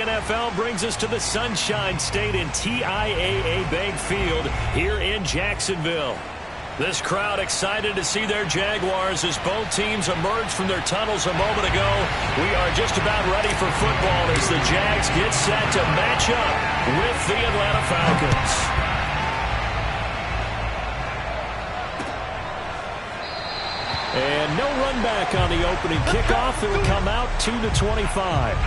NFL brings us to the Sunshine State in TIAA Bank Field here in Jacksonville. This crowd excited to see their Jaguars as both teams emerge from their tunnels a moment ago. We are just about ready for football as the Jags get set to match up with the Atlanta Falcons. And no run back on the opening kickoff. It will come out to the 25.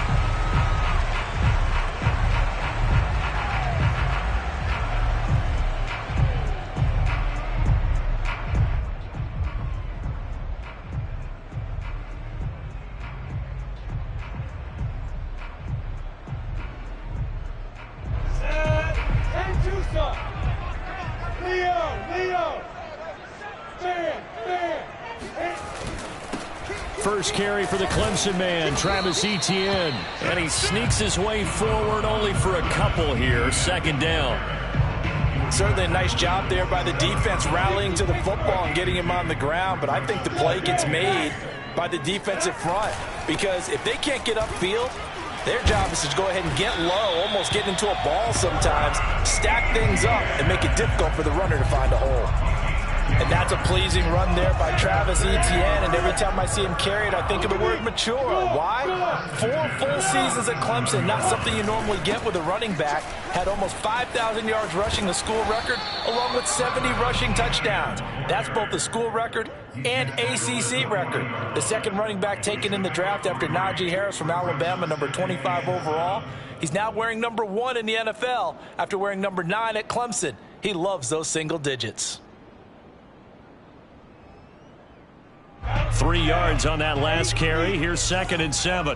First carry for the Clemson man, Travis Etienne. And he sneaks his way forward only for a couple here. Second down. Certainly a nice job there by the defense rallying to the football and getting him on the ground. But I think the play gets made by the defensive front. Because if they can't get upfield, their job is to go ahead and get low, almost get into a ball sometimes, stack things up, and make it difficult for the runner to find a hole. And that's a pleasing run there by Travis Etienne. And every time I see him carry it, I think of the word mature. Why? 4 full seasons at Clemson, not something you normally get with a running back. Had almost 5,000 yards rushing, the school record, along with 70 rushing touchdowns. That's both the school record and ACC record. The second running back taken in the draft after Najee Harris from Alabama, number 25 overall. He's now wearing number 1 in the NFL after wearing number 9 at Clemson. He loves those single digits. 3 yards on that last carry. Here's 2nd and 7.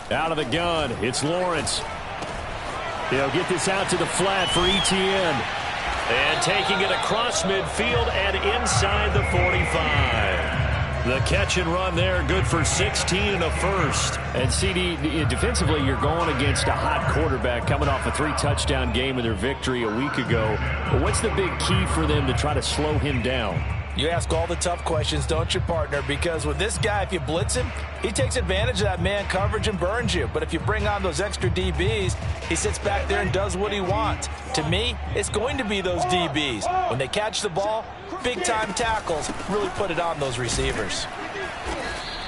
Out of the gun, it's Lawrence. He'll get this out to the flat for Etienne. And taking it across midfield and inside the 45. The catch and run there, good for 16 and a first. And CD, defensively, you're going against a hot quarterback coming off a 3-touchdown game in their victory a week ago. But what's the big key for them to try to slow him down? You ask all the tough questions, don't you, partner? Because with this guy, if you blitz him, he takes advantage of that man coverage and burns you. But if you bring on those extra DBs, he sits back there and does what he wants. To me, it's going to be those DBs. When they catch the ball, big-time tackles really put it on those receivers.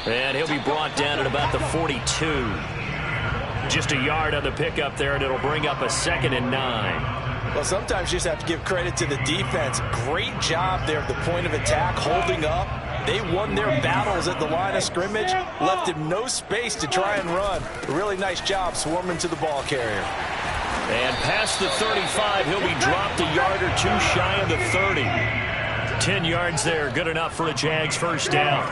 And he'll be brought down at about the 42. Just a yard on the pickup there, and it'll bring up a 2nd and 9. Well, sometimes you just have to give credit to the defense. Great job there at the point of attack, holding up. They won their battles at the line of scrimmage, left him no space to try and run. A really nice job swarming to the ball carrier. And past the 35, he'll be dropped a yard or two shy of the 30. 10 yards there, good enough for a Jags first down.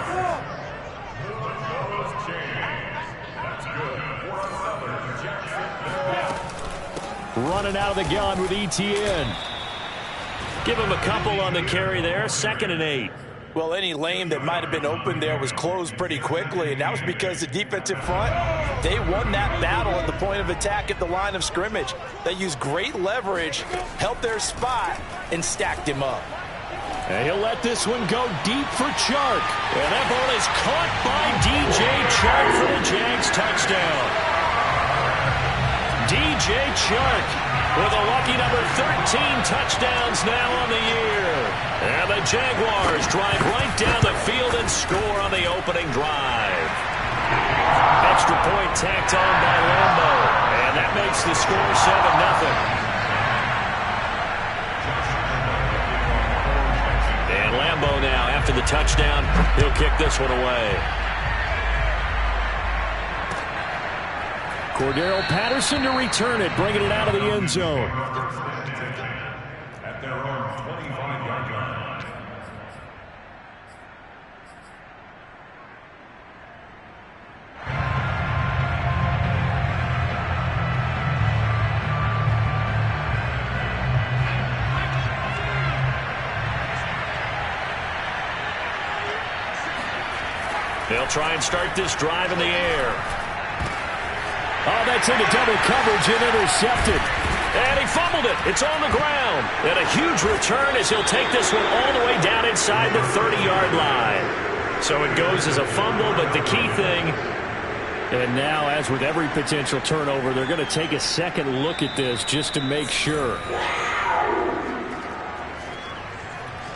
Running out of the gun with Etienne. Give him a couple on the carry there. 2nd and 8. Well, any lane that might have been open there was closed pretty quickly, and that was because the defensive front, they won that battle at the point of attack at the line of scrimmage. They used great leverage, held their spot, and stacked him up. And he'll let this one go deep for Chark. And that ball is caught by DJ Chark for the Jags touchdown. DJ Chark with a lucky number 13 touchdowns now on the year. And the Jaguars drive right down the field and score on the opening drive. Extra point tacked on by Lambo. And that makes the score 7-0. And Lambo now, after the touchdown, he'll kick this one away. Cordero Patterson to return it, bringing it out of the end zone. At their own 25-yard line. They'll try and start this drive in the air. Oh, that's into double coverage and intercepted. And he fumbled it. It's on the ground. And a huge return as he'll take this one all the way down inside the 30-yard line. So it goes as a fumble, but the key thing, and now, as with every potential turnover, they're going to take a second look at this just to make sure.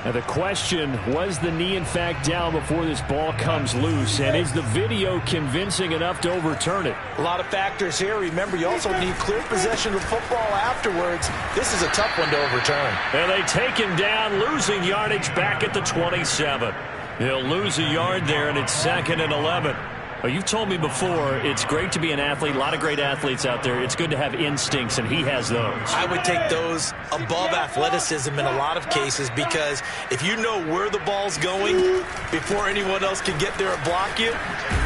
Now the question, was the knee in fact down before this ball comes loose? And is the video convincing enough to overturn it? A lot of factors here. Remember, you also need clear possession of the football afterwards. This is a tough one to overturn. And they take him down, losing yardage back at the 27. He'll lose a yard there, and it's 2nd and 11. Well, you've told me before, it's great to be an athlete. A lot of great athletes out there. It's good to have instincts, and he has those. I would take those above athleticism in a lot of cases, because if you know where the ball's going before anyone else can get there and block you,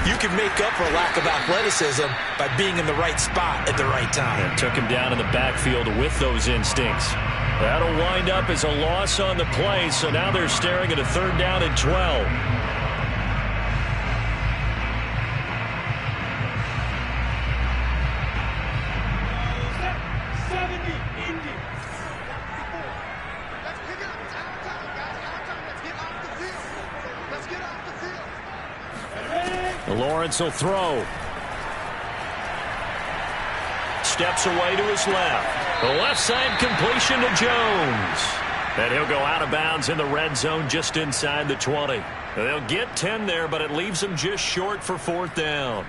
you can make up for a lack of athleticism by being in the right spot at the right time. And took him down in the backfield with those instincts. That'll wind up as a loss on the play, so now they're staring at a 3rd down and 12. Lawrence will throw. Steps away to his left. The left side completion to Jones. And he'll go out of bounds in the red zone just inside the 20. They'll get 10 there, but it leaves them just short for 4th down.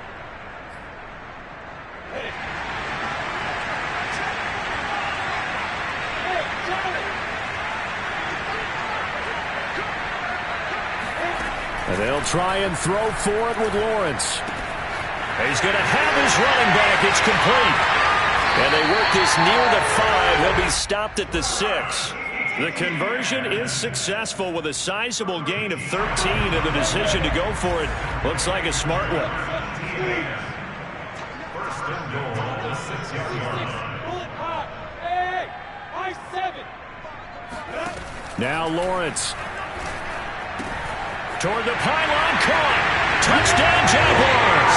And they'll try and throw for it with Lawrence. He's going to have his running back. It's complete. And they work this near the 5. He'll be stopped at the 6. The conversion is successful with a sizable gain of 13, and the decision to go for it looks like a smart one. First and goal on the 6-yard line. Hey, I-7. Now Lawrence. Toward the pylon, caught. Touchdown, Jaguars.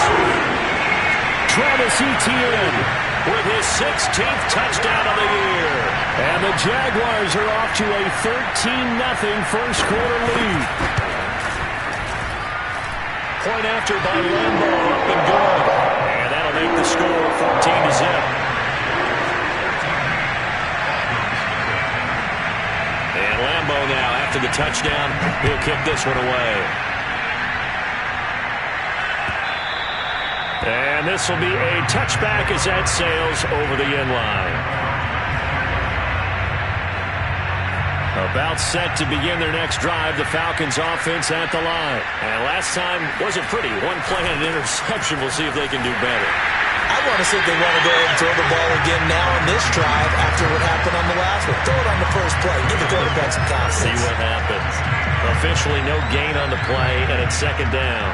Travis Etienne with his 16th touchdown of the year. And the Jaguars are off to a 13-0 first quarter lead. Point after by Lambo, up and good. And that'll make the score 14-0. And Lambo now, after the touchdown, he'll kick this one away. And this will be a touchback as that sails over the end line. About set to begin their next drive, the Falcons offense at the line. And last time wasn't pretty. One play and an interception. We'll see if they can do better. I want to see if they want to go ahead and throw the ball again now on this drive after what happened on the last one. Throw it on the first play. Give the quarterback some confidence. See what happens. Officially no gain on the play, and it's 2nd down.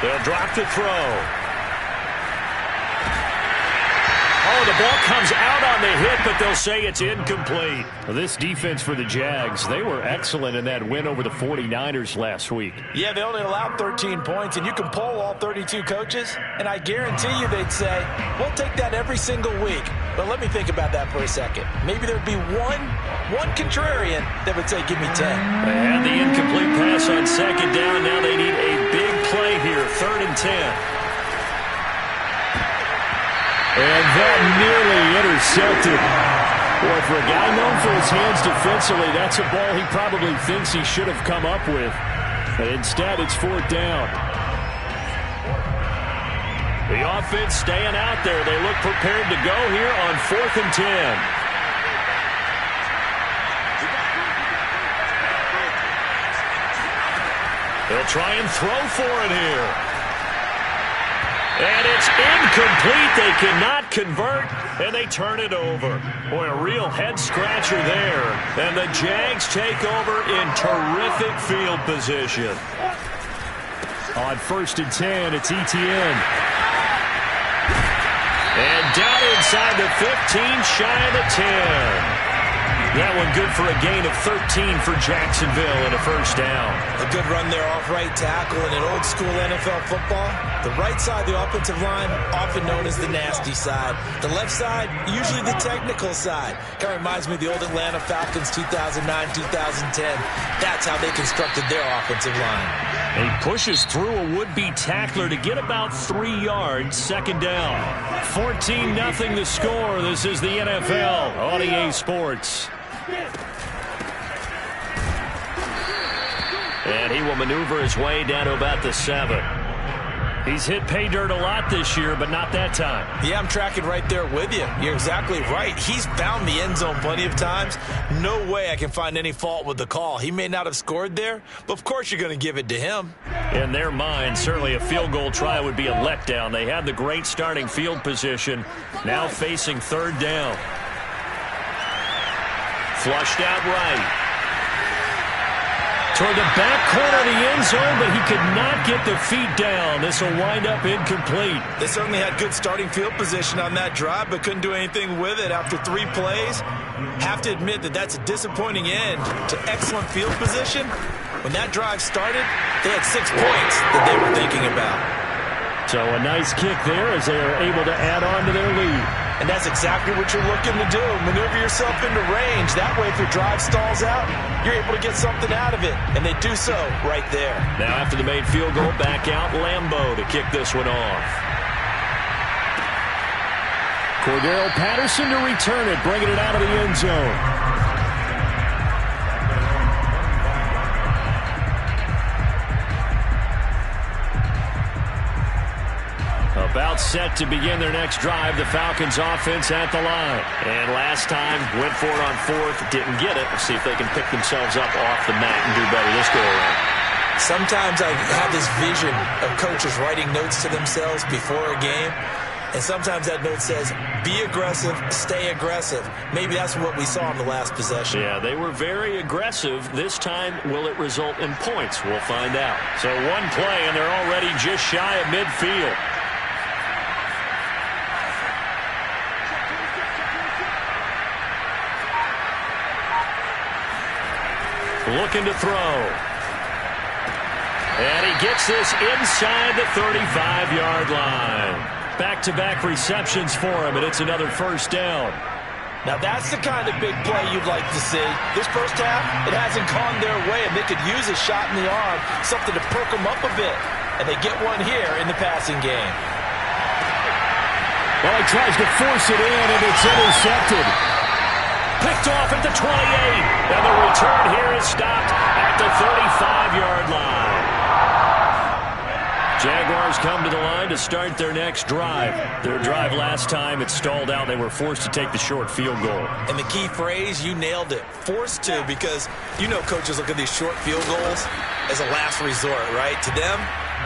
They'll drop the throw. Oh, the ball comes out on the hit, but they'll say it's incomplete. Well, this defense for the Jags, they were excellent in that win over the 49ers last week. Yeah, they only allowed 13 points, and you can poll all 32 coaches, and I guarantee you they'd say, we'll take that every single week. But let me think about that for a second. Maybe there'd be one contrarian that would say, give me 10. They had the incomplete pass on 2nd down. Now they need a big play here, 3rd and 10. And that nearly intercepted. Boy, for a guy known for his hands defensively, that's a ball he probably thinks he should have come up with. But instead, it's 4th down. The offense staying out there. They look prepared to go here on 4th and 10. They'll try and throw for it here. And it's incomplete. They cannot convert, and they turn it over. Boy, a real head-scratcher there. And the Jags take over in terrific field position. On 1st and 10, it's Etienne. And down inside the 15, shy of the 10. That one good for a gain of 13 for Jacksonville and a first down. A good run there off right tackle in an old school NFL football. The right side of the offensive line, often known as the nasty side. The left side, usually the technical side. Kind of reminds me of the old Atlanta Falcons 2009-2010. That's how they constructed their offensive line. He pushes through a would-be tackler to get about 3 yards. Second down. 14-0 the score. This is the NFL on EA Sports. And he will maneuver his way down to about the 7. He's hit pay dirt a lot this year, but not that time. Yeah, I'm tracking right there with you. You're exactly right. He's found the end zone plenty of times. No way I can find any fault with the call. He may not have scored there, but of course you're going to give it to him. In their mind, certainly a field goal try would be a letdown. They had the great starting field position, now facing third down. Flushed out right. Toward the back corner of the end zone, but he could not get the feet down. This will wind up incomplete. They certainly had good starting field position on that drive, but couldn't do anything with it after 3 plays. Have to admit that that's a disappointing end to excellent field position. When that drive started, they had 6 points that they were thinking about. So a nice kick there as they are able to add on to their lead. And that's exactly what you're looking to do. Maneuver yourself into range. That way, if your drive stalls out, you're able to get something out of it. And they do so right there. Now after the made field goal, back out Lambeau to kick this one off. Cordero Patterson to return it, bringing it out of the end zone. About set to begin their next drive. The Falcons offense at the line. And last time, went for it on 4th, didn't get it. Let's see if they can pick themselves up off the mat and do better this go around. Sometimes I have this vision of coaches writing notes to themselves before a game. And sometimes that note says, be aggressive, stay aggressive. Maybe that's what we saw in the last possession. Yeah, they were very aggressive. This time, will it result in points? We'll find out. So one play, and they're already just shy of midfield. Looking to throw. And he gets this inside the 35-yard line. Back-to-back receptions for him, and it's another first down. Now that's the kind of big play you'd like to see. This first half, it hasn't gone their way, and they could use a shot in the arm, something to perk them up a bit. And they get one here in the passing game. Well, he tries to force it in, and it's intercepted. Picked off at the 28, and the return here is stopped at the 35-yard line. Jaguars come to the line to start their next drive. Their drive last time, it stalled out. They were forced to take the short field goal. And the key phrase, you nailed it. Forced to, because you know coaches look at these short field goals as a last resort, right? To them,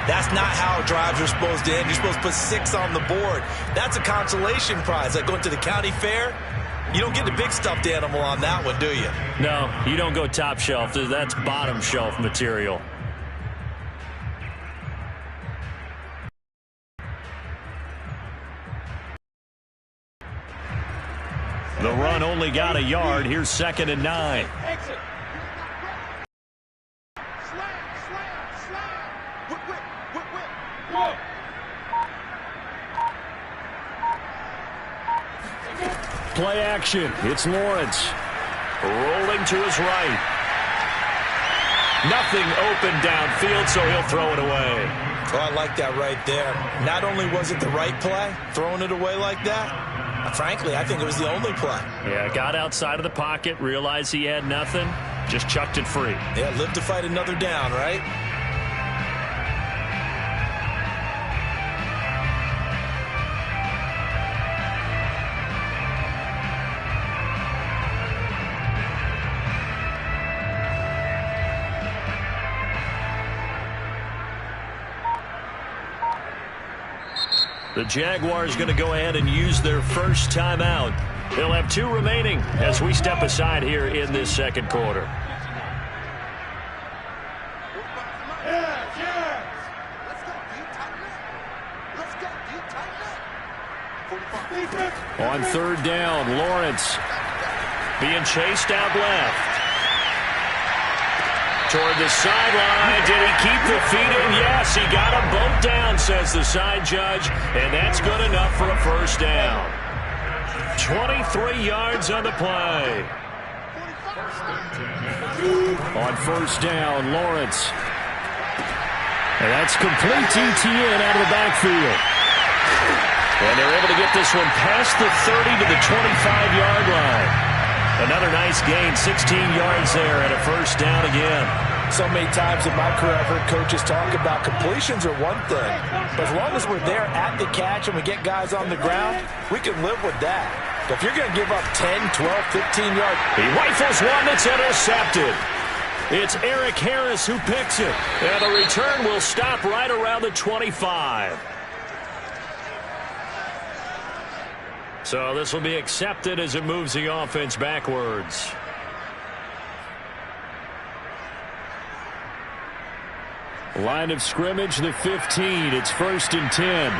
that's not how drives are supposed to end. You're supposed to put 6 on the board. That's a consolation prize. Like going to the county fair, you don't get the big stuffed animal on that one, do you? No, you don't go top shelf. That's bottom shelf material. The run only got a yard. Here's 2nd and 9. Exit. Slam. Whip. Whoa. Play action. It's Lawrence. Rolling to his right. Nothing open downfield, so he'll throw it away. Oh, I like that right there. Not only was it the right play, throwing it away like that, frankly, I think it was the only play. Yeah, got outside of the pocket, realized he had nothing, just chucked it free. Yeah, live to fight another down, right? The Jaguars going to go ahead and use their first timeout. They'll have 2 remaining as we step aside here in this second quarter. On 3rd down, Lawrence being chased out left. Toward the sideline. Did he keep the feet in? Yes, he got them both down, says the side judge, and that's good enough for a first down. 23 yards on the play. On first down, Lawrence. And that's complete to Etienne out of the backfield. And they're able to get this one past the 30 to the 25-yard line. Another nice gain, 16 yards there, and a first down again. So many times in my career I've heard coaches talk about completions are one thing, but as long as we're there at the catch and we get guys on the ground, we can live with that. But if you're going to give up 10, 12, 15 yards. He rifles one that's intercepted. It's Eric Harris who picks it. And the return will stop right around the 25. So this will be accepted as it moves the offense backwards. Line of scrimmage, the 15. It's 1st and 10.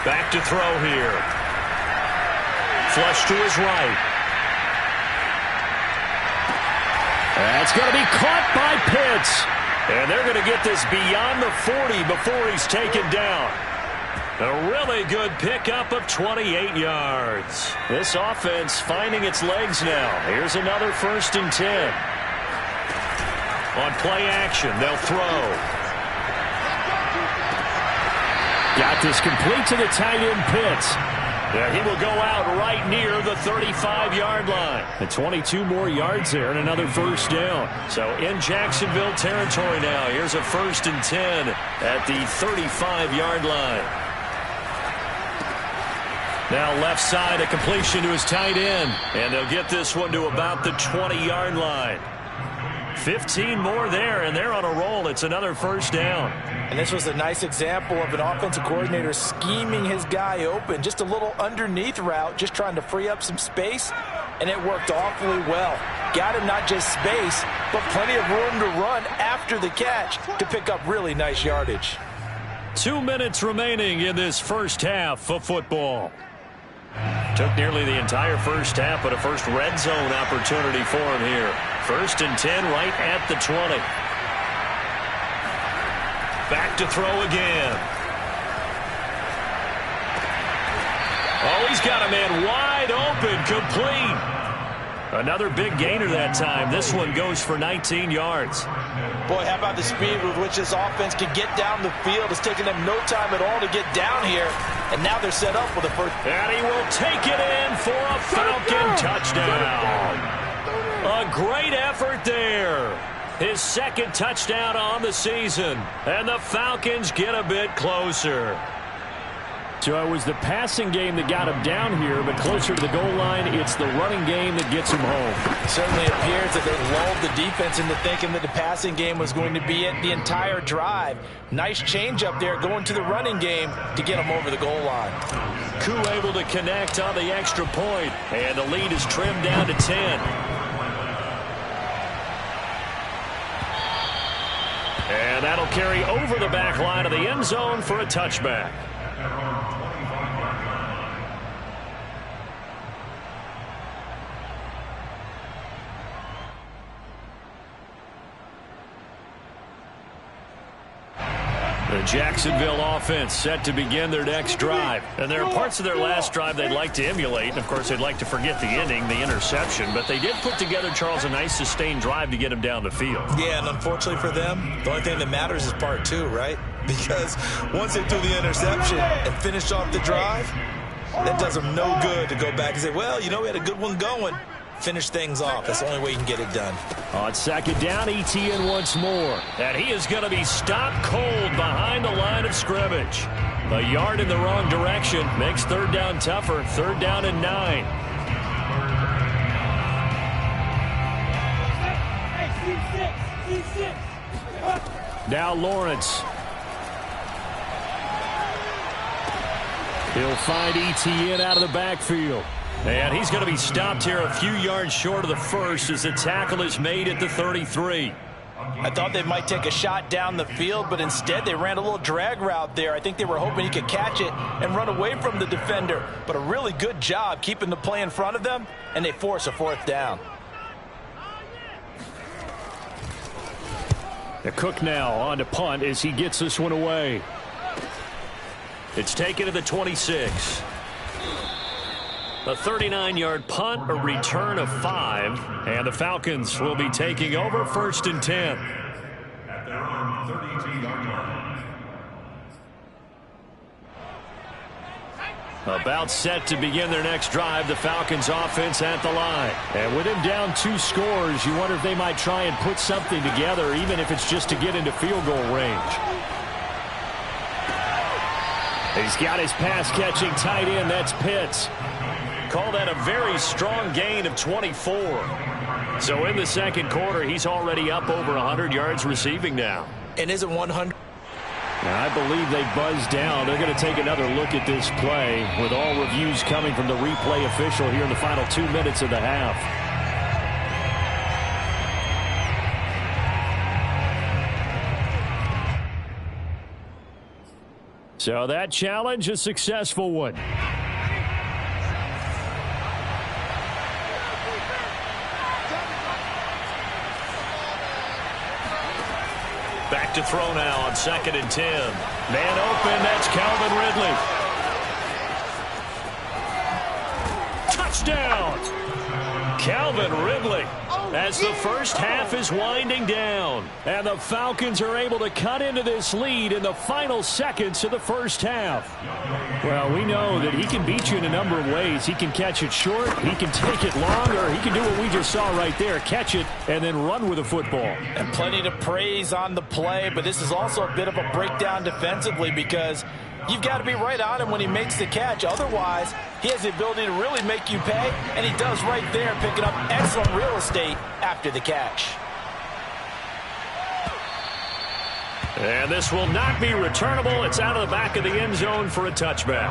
Back to throw here. Flush to his right. That's going to be caught by Pitts. And they're going to get this beyond the 40 before he's taken down. A really good pickup of 28 yards. This offense finding its legs now. Here's another 1st and 10. On play action, they'll throw. Got this complete to the tight end Pitts. Yeah, he will go out right near the 35-yard line. And 22 more yards there and another first down. So in Jacksonville territory now. Here's a 1st and 10 at the 35-yard line. Now left side, a completion to his tight end. And they'll get this one to about the 20-yard line. 15 more there, and they're on a roll. It's another first down. And this was a nice example of an offensive coordinator scheming his guy open. Just a little underneath route, just trying to free up some space, and it worked awfully well. Got him not just space, but plenty of room to run after the catch to pick up really nice yardage. 2 minutes remaining in this first half of football. Took nearly the entire first half, but a first red zone opportunity for him here. 1st and 10 right at the 20. Back to throw again. Oh, he's got a man wide open, complete. Another big gainer that time. This one goes for 19 yards. Boy, how about the speed with which this offense can get down the field? It's taken them no time at all to get down here, and now they're set up for the first. And he will take it in for a Falcon touchdown. A great effort there. His second touchdown on the season, and the Falcons get a bit closer. So it was the passing game that got him down here, but closer to the goal line, it's the running game that gets him home. It certainly appears that they lulled the defense into thinking that the passing game was going to be it the entire drive. Nice change up there going to the running game to get him over the goal line. Koo able to connect on the extra point, and the lead is trimmed down to 10. And that'll carry over the back line of the end zone for a touchback. The Jacksonville offense set to begin their next drive. And there are parts of their last drive they'd like to emulate. And, of course, they'd like to forget the ending, the interception. But they did put together, Charles, a nice sustained drive to get him down the field. Yeah, and unfortunately for them, the only thing that matters is part 2, right? Because once they threw the interception and finished off the drive, that does them no good to go back and say, well, you know, we had a good one going. Finish things off. That's the only way you can get it done. On second down, Etienne once more. And he is going to be stopped cold behind the line of scrimmage. A yard in the wrong direction makes third down tougher. 3rd down and 9. Now Lawrence. He'll find Etienne out of the backfield. And he's going to be stopped here a few yards short of the first as the tackle is made at the 33. I thought they might take a shot down the field, but instead they ran a little drag route there. I think they were hoping he could catch it and run away from the defender. But a really good job keeping the play in front of them, and they force a fourth down. The Cook now on to punt as he gets this one away. It's taken to the 26. A 39-yard punt, a return of 5, and the Falcons will be taking over 1st and 10. At their own 32-yard line. About set to begin their next drive, the Falcons offense at the line. And with him down 2 scores, you wonder if they might try and put something together, even if it's just to get into field goal range. He's got his pass-catching tight end. That's Pitts. Call that a very strong gain of 24. So in the second quarter, he's already up over 100 yards receiving now. And isn't 100? Now, I believe they buzzed down. They're going to take another look at this play with all reviews coming from the replay official here in the final 2 minutes of the half. So that challenge, a successful one. Back to throw now on 2nd and 10. Man open, that's Calvin Ridley. Touchdown! Calvin Ridley, as the first half is winding down. And the Falcons are able to cut into this lead in the final seconds of the first half. Well, we know that he can beat you in a number of ways. He can catch it short, he can take it long, or he can do what we just saw right there, catch it and then run with the football. And plenty to praise on the play, but this is also a bit of a breakdown defensively because you've got to be right on him when he makes the catch. Otherwise, he has the ability to really make you pay, and he does right there, picking up excellent real estate after the catch. And this will not be returnable. It's out of the back of the end zone for a touchback.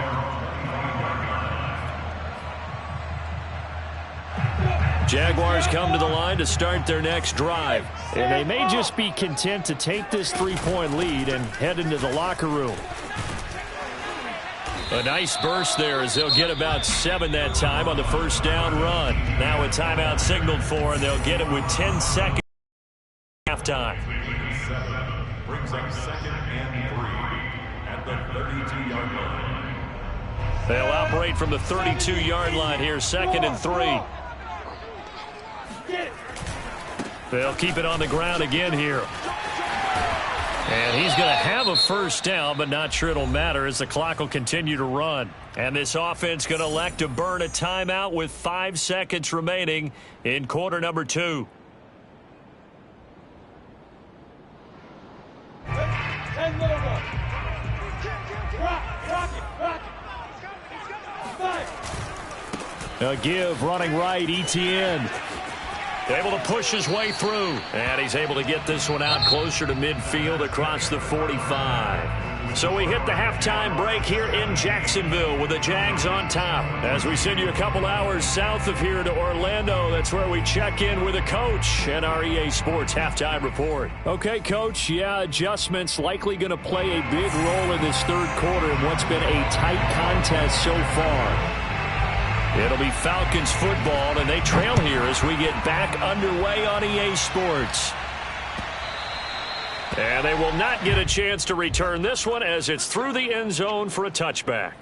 Jaguars come to the line to start their next drive. And they may just be content to take this 3-point lead and head into the locker room. A nice burst there as they'll get about 7 that time on the first down run. Now a timeout signaled for, and they'll get it with 10 seconds halftime. Brings up 2nd and 3 at the 32-yard line. They'll operate from the 32-yard line here, 2nd and 3. They'll keep it on the ground again here. And he's going to have a first down, but not sure it'll matter as the clock will continue to run. And this offense going to elect to burn a timeout with 5 seconds remaining in quarter number 2. A give running right, Etienne. Able to push his way through. And he's able to get this one out closer to midfield across the 45. So we hit the halftime break here in Jacksonville with the Jags on top. As we send you a couple hours south of here to Orlando, that's where we check in with a coach and our EA Sports halftime report. Okay, Coach, adjustments likely going to play a big role in this third quarter in what's been a tight contest so far. It'll be Falcons football, and they trail here as we get back underway on EA Sports. And they will not get a chance to return this one as it's through the end zone for a touchback.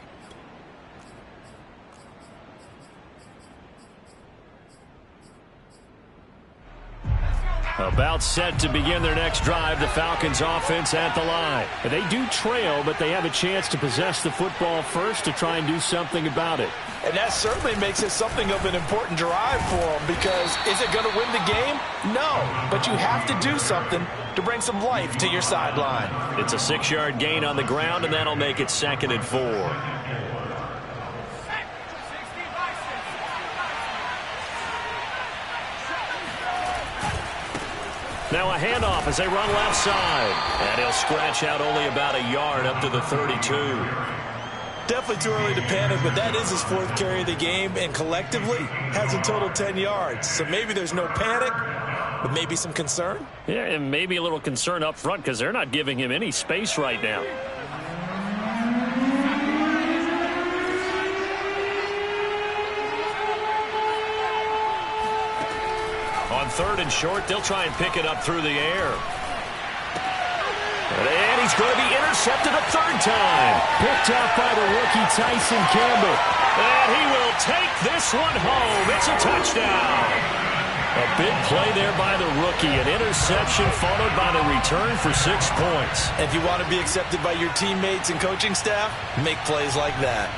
About set to begin their next drive, the Falcons offense at the line. They do trail, but they have a chance to possess the football first to try and do something about it. And that certainly makes it something of an important drive for them because is it going to win the game? No, but you have to do something to bring some life to your sideline. It's a 6-yard gain on the ground, and that'll make it 2nd and 4. Now a handoff as they run left side. And he'll scratch out only about a yard up to the 32. Definitely too early to panic, but that is his 4th carry of the game, and collectively has a total 10 yards. So maybe there's no panic, with maybe some concern. Yeah, and maybe a little concern up front because they're not giving him any space right now. On 3rd and short, they'll try and pick it up through the air. And he's going to be intercepted a 3rd time. Picked off by the rookie Tyson Campbell. And he will take this one home. It's a touchdown. A big play there by the rookie. An interception followed by the return for 6 points. If you want to be accepted by your teammates and coaching staff, make plays like that.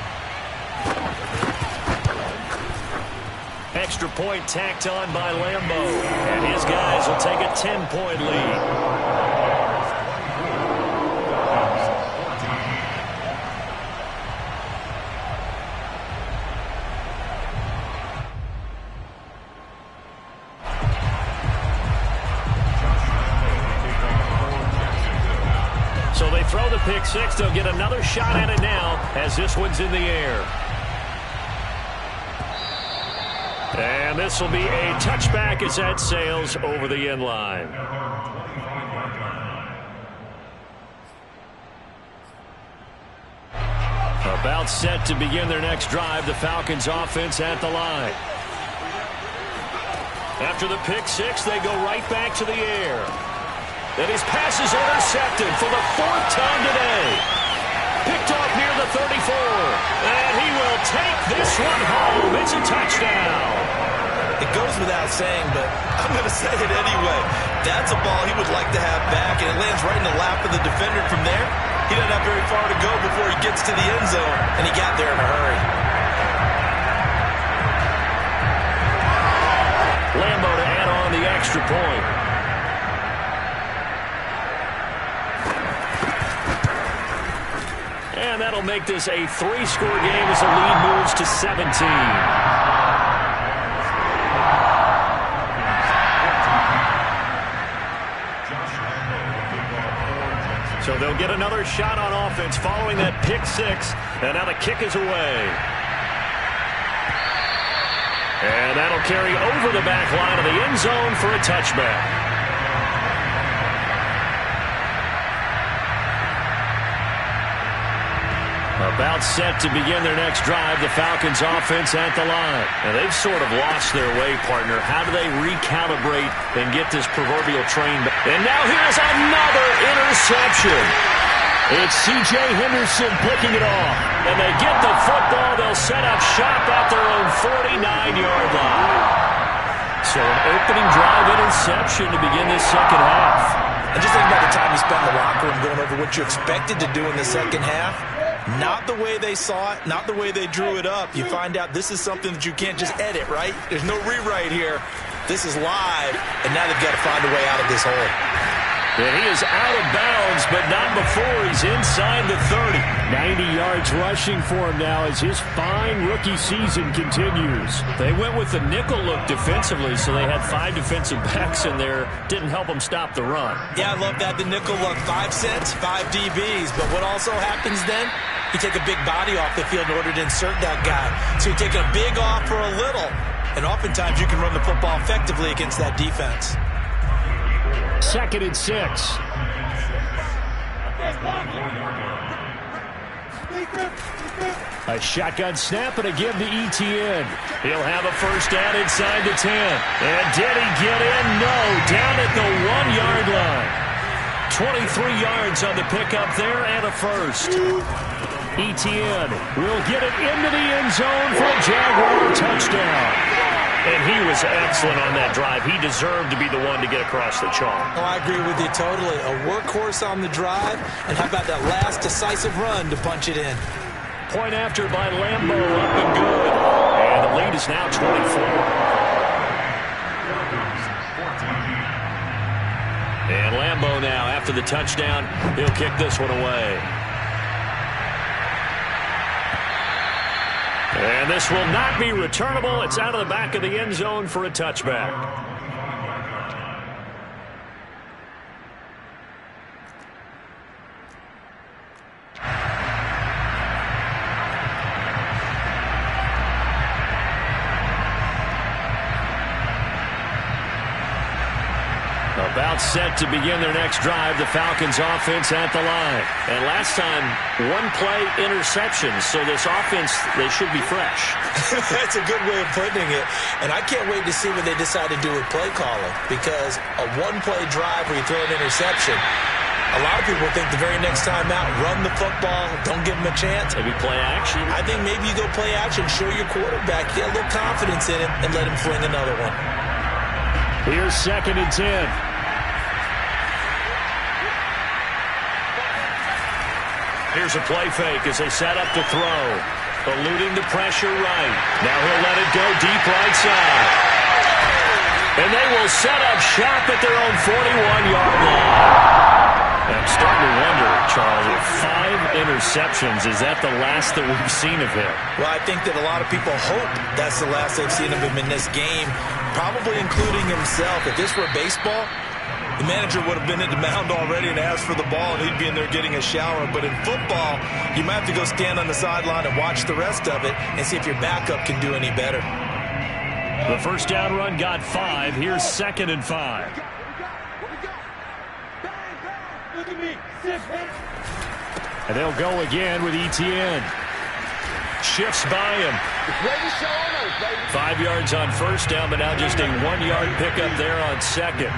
Extra point tacked on by Lambeau. And his guys will take a 10-point lead. So they throw the pick six. They'll get another shot at it now as this one's in the air. And this will be a touchback as that sails over the end line. About set to begin their next drive, the Falcons offense at the line. After the pick six, they go right back to the air. And his pass is intercepted for the 4th time today. Picked off near the 34. And he will take this one home. It's a touchdown. It goes without saying, but I'm going to say it anyway. That's a ball he would like to have back, and it lands right in the lap of the defender from there. He doesn't have very far to go before he gets to the end zone, and he got there in a hurry. Lambeau to add on the extra point. And that'll make this a 3-score game as the lead moves to 17. So they'll get another shot on offense following that pick six. And now the kick is away. And that'll carry over the back line of the end zone for a touchback. About set to begin their next drive, the Falcons offense at the line. And they've sort of lost their way, partner. How do they recalibrate and get this proverbial train back? And now here's another interception. It's C.J. Henderson picking it off. And they get the football. They'll set up shop at their own 49-yard line. So an opening drive interception to begin this second half. And just think about the time you spent in the locker room going over what you expected to do in the second half. Not the way they saw it, not the way they drew it up. You find out this is something that you can't just edit, right? There's no rewrite here. This is live, and now they've got to find a way out of this hole. And he is out of bounds, but not before he's inside the 30. 90 yards rushing for him now as his fine rookie season continues. They went with the nickel look defensively, so they had 5 defensive backs in there. Didn't help them stop the run. Yeah, I love that. The nickel look, 5 cents, 5 DBs. But what also happens then? You take a big body off the field in order to insert that guy. So you're taking a big off for a little. And oftentimes you can run the football effectively against that defense. 2nd and 6. A shotgun snap and a give to ETN. He'll have a first down inside the 10. And did he get in? No. Down at the 1-yard line. 23 yards on the pickup there and a first. ETN will get it into the end zone for a Jaguar touchdown. And he was excellent on that drive. He deserved to be the one to get across the chalk. Oh, I agree with you totally. A workhorse on the drive. And how about that last decisive run to punch it in? Point after by Lambeau, up and good. And the lead is now 24. And Lambeau now, after the touchdown, he'll kick this one away. And this will not be returnable. It's out of the back of the end zone for a touchback. About set to begin their next drive, the Falcons offense at the line. And last time, one-play interceptions, so this offense, they should be fresh. That's a good way of putting it. And I can't wait to see what they decide to do with play calling, because a one-play drive where you throw an interception, a lot of people think the very next time out, run the football, don't give them a chance. Maybe play action. I think maybe you go play action, show your quarterback, get a little confidence in him, and let him fling another one. Here's 2nd and 10. Here's a play fake as they set up to throw. Eluding the pressure right. Now he'll let it go deep right side. And they will set up shop at their own 41-yard line. I'm starting to wonder, Charles, if 5 interceptions, is that the last that we've seen of him? Well, I think that a lot of people hope that's the last they've seen of him in this game, probably including himself. If this were baseball, the manager would have been at the mound already and asked for the ball, and he'd be in there getting a shower. But in football, you might have to go stand on the sideline and watch the rest of it and see if your backup can do any better. The first down run got 5. Here's 2nd and 5. And they'll go again with Etienne. Shifts by him. 5 yards on first down, but now just a 1-yard pickup there on 2nd.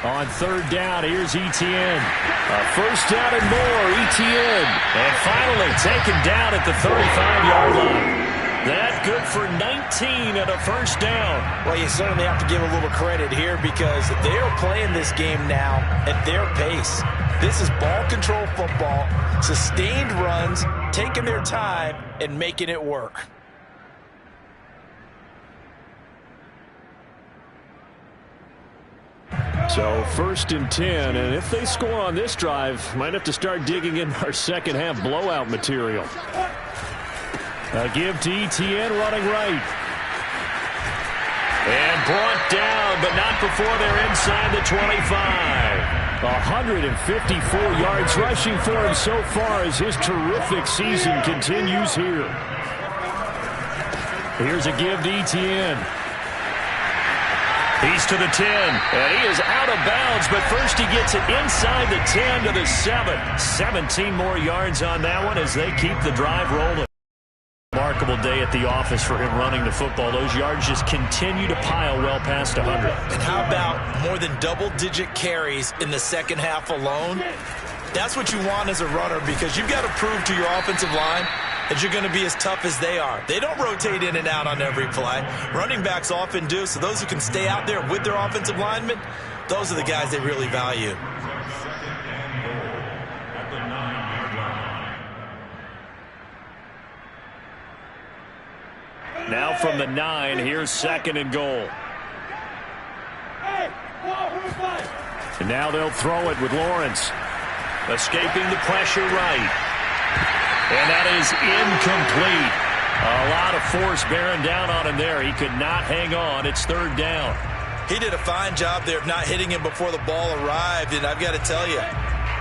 On 3rd down, here's Etienne. A first down and more, Etienne. And finally taken down at the 35-yard line. That good for 19 and a first down. Well, you certainly have to give a little credit here because they're playing this game now at their pace. This is ball control football, sustained runs, taking their time and making it work. So 1st and 10, and if they score on this drive, might have to start digging in our second half blowout material. A give to Etienne running right. And brought down, but not before they're inside the 25. 154 yards rushing for him so far as his terrific season continues here. Here's a give to Etienne. He's to the 10, and he is out of bounds, but first he gets it inside the 10 to the 7. 17 more yards on that one as they keep the drive rolling. Remarkable day at the office for him running the football. Those yards just continue to pile well past 100. And how about more than double-digit carries in the second half alone? That's what you want as a runner because you've got to prove to your offensive line that you're going to be as tough as they are. They don't rotate in and out on every play. Running backs often do, so those who can stay out there with their offensive linemen, those are the guys they really value. Now from the 9, here's 2nd and goal. And now they'll throw it with Lawrence. Escaping the pressure right. And that is incomplete. A lot of force bearing down on him there. He could not hang on. It's 3rd down. He did a fine job there of not hitting him before the ball arrived. And I've got to tell you,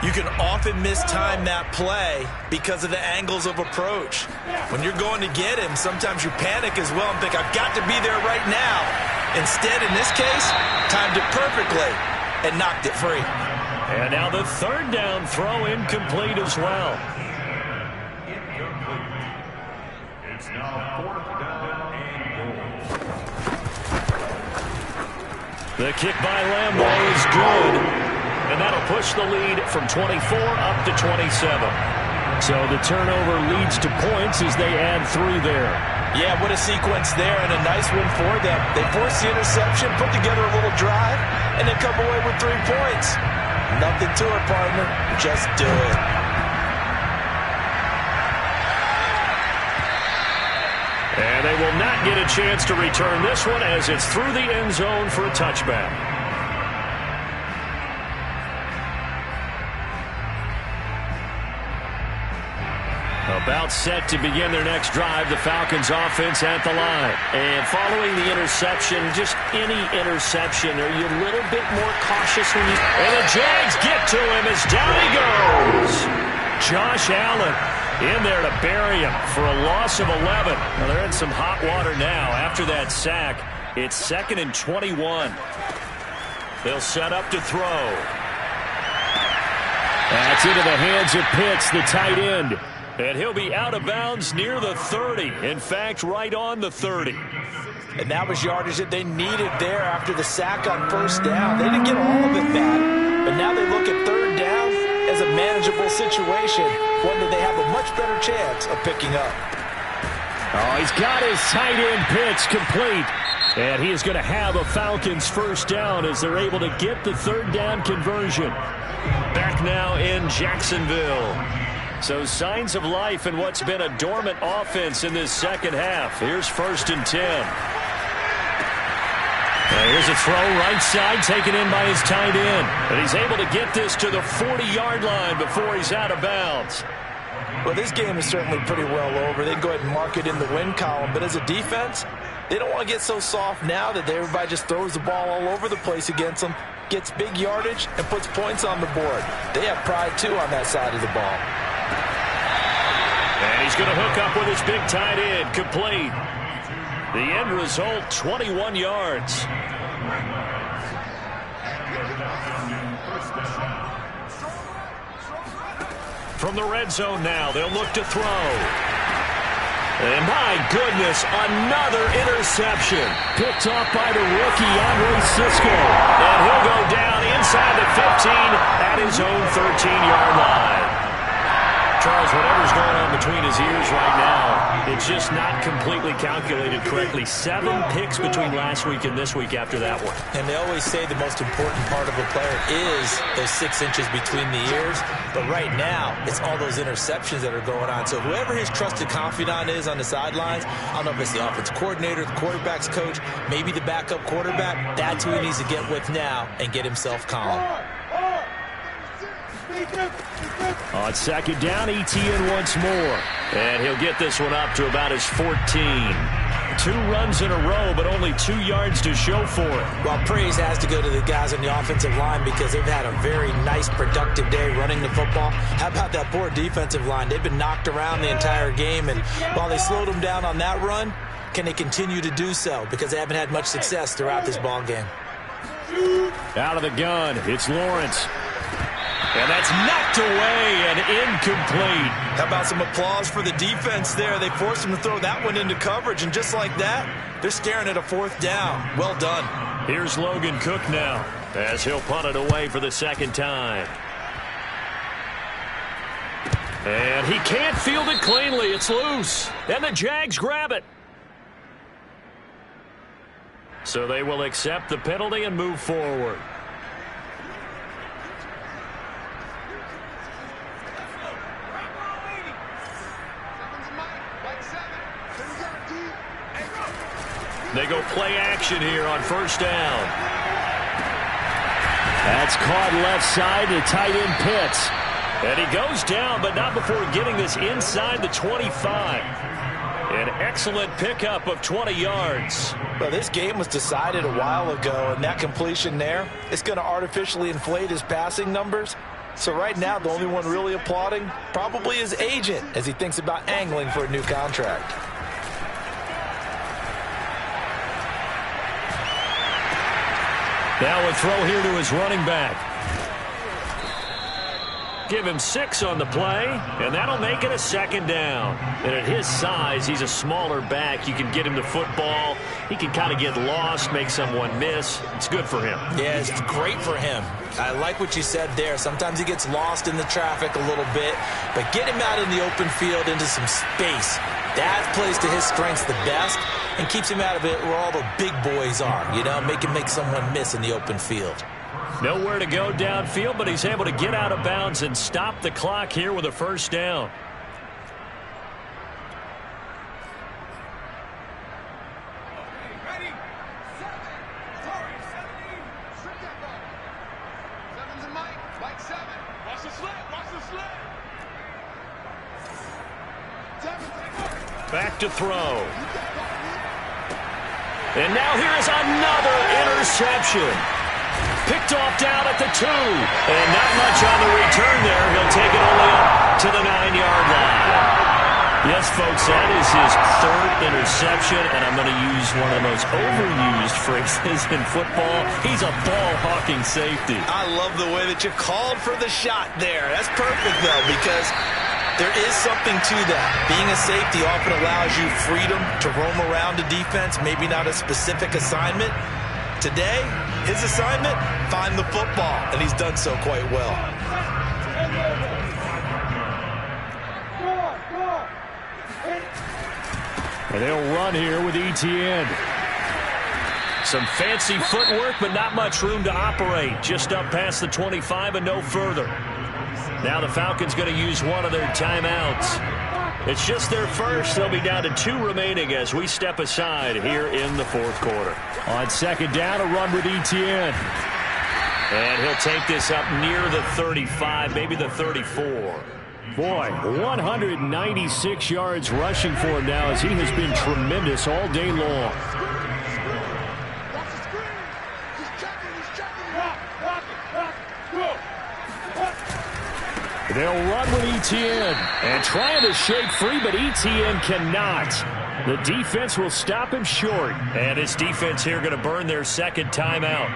you can often mistime that play because of the angles of approach. When you're going to get him, sometimes you panic as well and think, I've got to be there right now. Instead, in this case, timed it perfectly and knocked it free. And now the 3rd down throw incomplete as well. It's now 4th down and goal. The kick by Lambo is good. And that'll push the lead from 24 up to 27. So the turnover leads to points as they add 3 there. Yeah, what a sequence there and a nice win for them. They force the interception, put together a little drive, and then come away with 3 points. Nothing to it, partner. Just do it. And they will not get a chance to return this one as it's through the end zone for a touchback. About set to begin their next drive, the Falcons offense at the line. And following the interception, just any interception, are you a little bit more cautious when you... And the Jags get to him as down he goes. Josh Allen In there to bury him for a loss of 11. Well, they're in some hot water now after that sack. It's 2nd and 21. They'll set up to throw. That's into the hands of Pitts, the tight end. And he'll be out of bounds near the 30. In fact, right on the 30. And that was yardage that they needed there after the sack on first down. They didn't get all of it back, but now they look at third down as a manageable situation, one that they have a much better chance of picking up. Oh, he's got his tight end Pitts complete. And he is going to have a Falcons first down as they're able to get the third down conversion. Back now in Jacksonville. So signs of life in what's been a dormant offense in this second half. Here's 1st and 10. Here's a throw right side taken in by his tight end. And he's able to get this to the 40-yard line before he's out of bounds. Well, this game is certainly pretty well over. They can go ahead and mark it in the win column. But as a defense, they don't want to get so soft now that everybody just throws the ball all over the place against them, gets big yardage, and puts points on the board. They have pride, too, on that side of the ball. And he's going to hook up with his big tight end, complete. The end result, 21 yards. From the red zone now, they'll look to throw. And my goodness, another interception. Picked off by the rookie, Andre Cisco. And he'll go down inside the 15 at his own 13-yard line. Charles, whatever's going on between his ears right now, it's just not completely calculated correctly. 7 picks between last week and this week after that one. And they always say the most important part of a player is those 6 inches between the ears. But right now, it's all those interceptions that are going on. So whoever his trusted confidant is on the sidelines, I don't know if it's the offensive coordinator, the quarterback's coach, maybe the backup quarterback, that's who he needs to get with now and get himself calm. On 2nd down, ETN once more. And he'll get this one up to about his 14. 2 runs in a row, but only 2 yards to show for it. Well, praise has to go to the guys on the offensive line because they've had a very nice, productive day running the football. How about that poor defensive line? They've been knocked around the entire game, and while they slowed them down on that run, can they continue to do so? Because they haven't had much success throughout this ball game. Out of the gun, it's Lawrence. And that's knocked away and incomplete. How about some applause for the defense there? They forced him to throw that one into coverage, and just like that, they're staring at a 4th down. Well done. Here's Logan Cook now as he'll punt it away for the 2nd time. And he can't field it cleanly. It's loose. And the Jags grab it. So they will accept the penalty and move forward. They go play action here on 1st down. That's caught left side to tight end Pitts. And he goes down, but not before getting this inside the 25. An excellent pickup of 20 yards. Well, this game was decided a while ago, and that completion there is going to artificially inflate his passing numbers. So right now, the only one really applauding probably his agent as he thinks about angling for a new contract. Now a throw here to his running back. Give him 6 on the play, and that'll make it a 2nd down. And at his size, he's a smaller back. You can get him the football. He can kind of get lost, make someone miss. It's good for him. Yeah, it's great for him. I like what you said there. Sometimes he gets lost in the traffic a little bit, but get him out in the open field into some space. That plays to his strengths the best and keeps him out of it where all the big boys are, you know, make someone miss in the open field. Nowhere to go downfield, but he's able to get out of bounds and stop the clock here with a 1st down. Back to throw. And now here is another interception. Picked off down at the 2. And not much on the return there. He'll take it only up to the 9-yard line. his third interception, and I'm going to use one of the most overused phrases in football. He's a ball-hawking safety. I love the way that you called for the shot there. That's perfect, though, because there is something to that. Being a safety often allows you freedom to roam around the defense, maybe not a specific assignment. Today, his assignment, find the football, and he's done so quite well. And they'll run here with Etienne. Some fancy footwork, but not much room to operate. Just up past the 25 and no further. Now the Falcons going to use one of their timeouts. It's just their first. They'll be down to 2 remaining as we step aside here in the fourth quarter. On second down, a run with Etienne. And he'll take this up near the 35, maybe the 34. Boy, 196 yards rushing for him now as he has been tremendous all day long. They'll run with Etienne and trying to shake free, but Etienne cannot. The defense will stop him short. And his defense here going to burn their second timeout.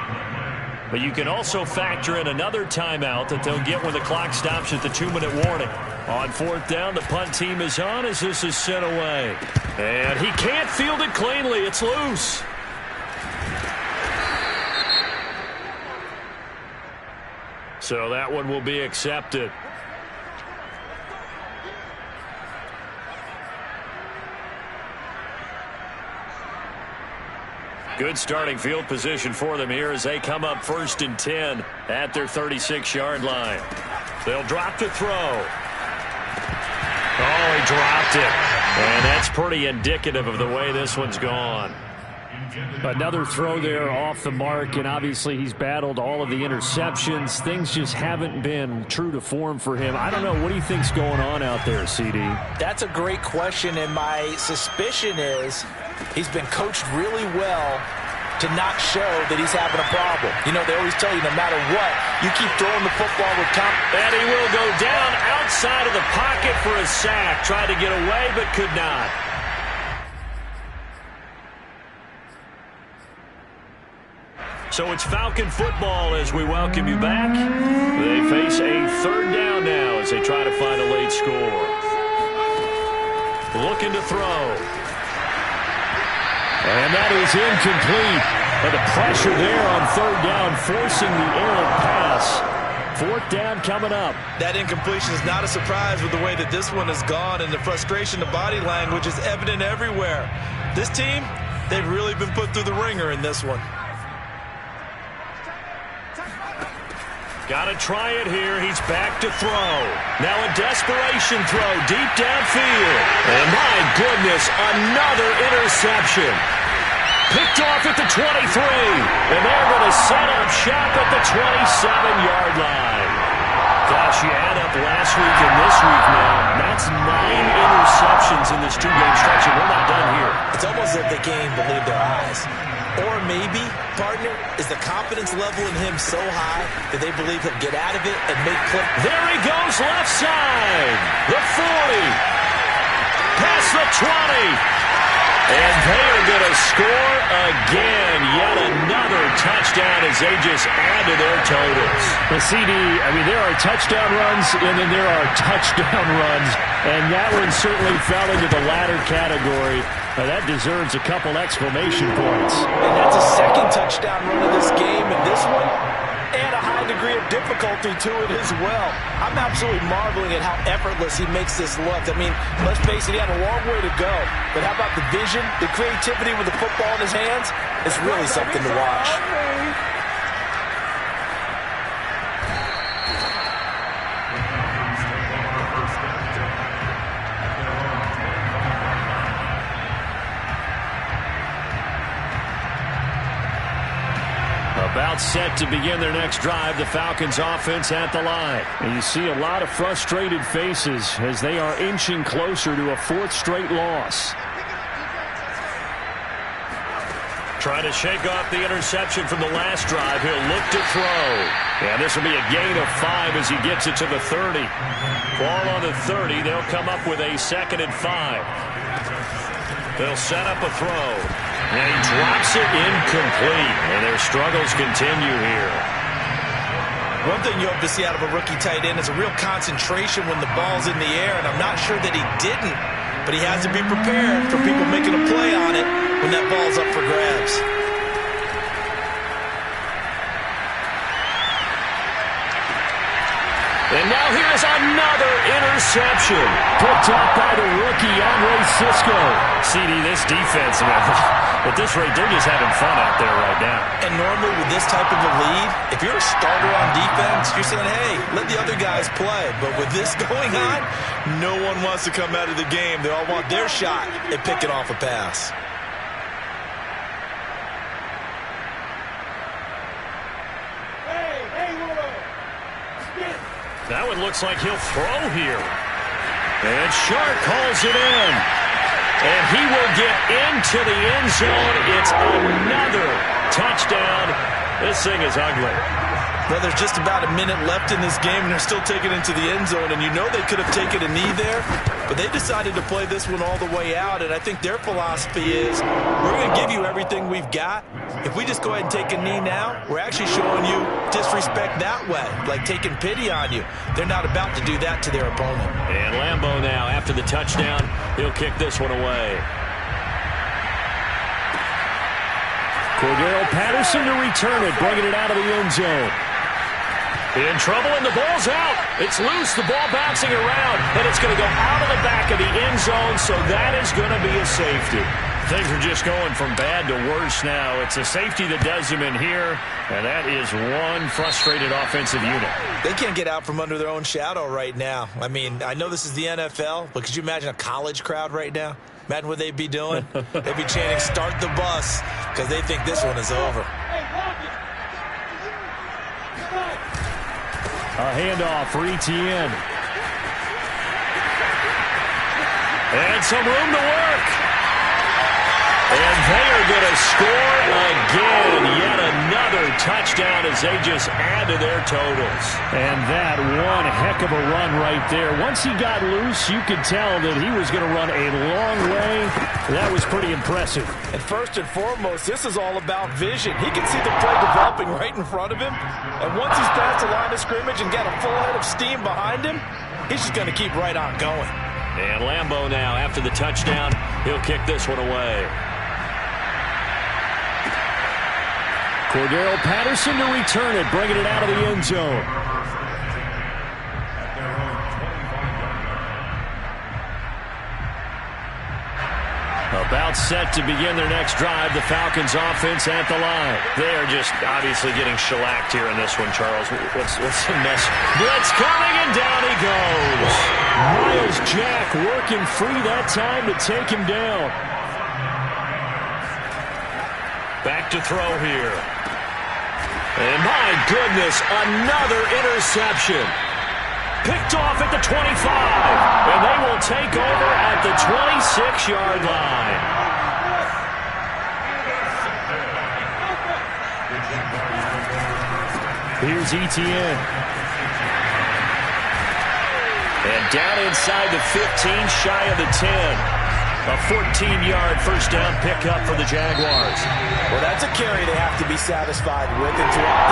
But you can also factor in another timeout that they'll get when the clock stops at the 2-minute warning. On fourth down, the punt team is on as this is sent away. And he can't field it cleanly. It's loose. So that one will be accepted. Good starting field position for them here as they come up 1st and 10 at their 36-yard line. They'll drop to throw. Oh, he dropped it. And that's pretty indicative of the way this one's gone. Another throw there off the mark, and obviously he's battled all of the interceptions. Things just haven't been true to form for him. I don't know. What do you think's going on out there, CD? That's a great question, and my suspicion is he's been coached really well to not show that he's having a problem. You know, they always tell you no matter what, you keep throwing the football with confidence. And he will go down outside of the pocket for a sack. Tried to get away, but could not. So it's Falcon football as we welcome you back. They face a third down now as they try to find a late score. Looking to throw. And that is incomplete. But the pressure there on third down, forcing the errant pass. Fourth down coming up. That incompletion is not a surprise with the way that this one has gone, and the frustration, the body language is evident everywhere. This team, they've really been put through the ringer in this one. Got to try it here. He's back to throw. Now a desperation throw deep downfield. And my goodness, another interception. Picked off at the 23. And they're going to set up shop at the 27-yard line. Gosh, you add up last week and this week now. That's 9 interceptions in this 2-game stretch, and we're not done here. It's almost as if they can't even believe their eyes. Or maybe, partner, is the confidence level in him so high that they believe he'll get out of it and make plays. There he goes, left side. The 40. Past the 20. And they are going to score again. Yet another touchdown as they just add to their totals. The CD, I mean, there are touchdown runs and then there are touchdown runs. And that one certainly fell into the latter category. That deserves a couple exclamation points. And that's a second touchdown run of this game. And this one, and a high degree of difficulty to it as well. I'm absolutely marveling at how effortless he makes this look. I mean, let's face it, he had a long way to go. But how about the vision, the creativity with the football in his hands? It's really something to watch. About set to begin their next drive, the Falcons offense at the line. And you see a lot of frustrated faces as they are inching closer to a 4th straight loss. Trying to shake off the interception from the last drive. He'll look to throw. And this will be a gain of 5 as he gets it to the 30. Ball on the 30. They'll come up with a 2nd and 5. They'll set up a throw. And he drops it incomplete. And their struggles continue here. One thing you hope to see out of a rookie tight end is a real concentration when the ball's in the air, and I'm not sure that he didn't, but he has to be prepared for people making a play on it when that ball's up for grabs. And now here's another interception. Picked up by the rookie, Andre Cisco. CD, this defense, at this rate, they're just having fun out there right now. And normally with this type of a lead, if you're a starter on defense, you're saying, hey, let the other guys play. But with this going on, no one wants to come out of the game. They all want their shot at picking off a pass. That one looks like he'll throw here. And Shark calls it in. And he will get into the end zone. It's another touchdown. This thing is ugly. Well, there's just about a minute left in this game, and they're still taking it into the end zone. And you know they could have taken a knee there, but they decided to play this one all the way out. And I think their philosophy is, we're going to give you everything we've got. If we just go ahead and take a knee now, we're actually showing you disrespect that way, like taking pity on you. They're not about to do that to their opponent. And Lambeau now, after the touchdown, he'll kick this one away. Cordero Patterson to return it, bringing it out of the end zone. In trouble, and the ball's out. It's loose, the ball bouncing around, and it's going to go out of the back of the end zone, so that is going to be a safety. Things are just going from bad to worse now. It's a safety that does them in here, and that is one frustrated offensive unit. They can't get out from under their own shadow right now. I mean, I know this is the NFL, but could you imagine a college crowd right now? Imagine what they'd be doing. They'd be chanting, start the bus, because they think this one is over. A handoff for Etienne. And some room to work. And they are going to score again. Yet another touchdown as they just add to their totals. And that one heck of a run right there. Once he got loose, you could tell that he was going to run a long way. That was pretty impressive. And first and foremost, this is all about vision. He can see the play developing right in front of him. And once he's past the line of scrimmage and got a full head of steam behind him, he's just going to keep right on going. And Lambeau now, after the touchdown, he'll kick this one away. Cordero Patterson to return it, bringing it out of the end zone. About set to begin their next drive, the Falcons offense at the line. They are just obviously getting shellacked here in this one, Charles. What's the mess? Blitz coming, and down he goes. Miles Jack working free that time to take him down. Back to throw here. And my goodness, another interception. Picked off at the 25. And they will take over at the 26-yard line. Here's Etienne. And down inside the 15, shy of the 10. A 14-yard first down pickup for the Jaguars. Well, that's a carry they have to be satisfied with. And throughout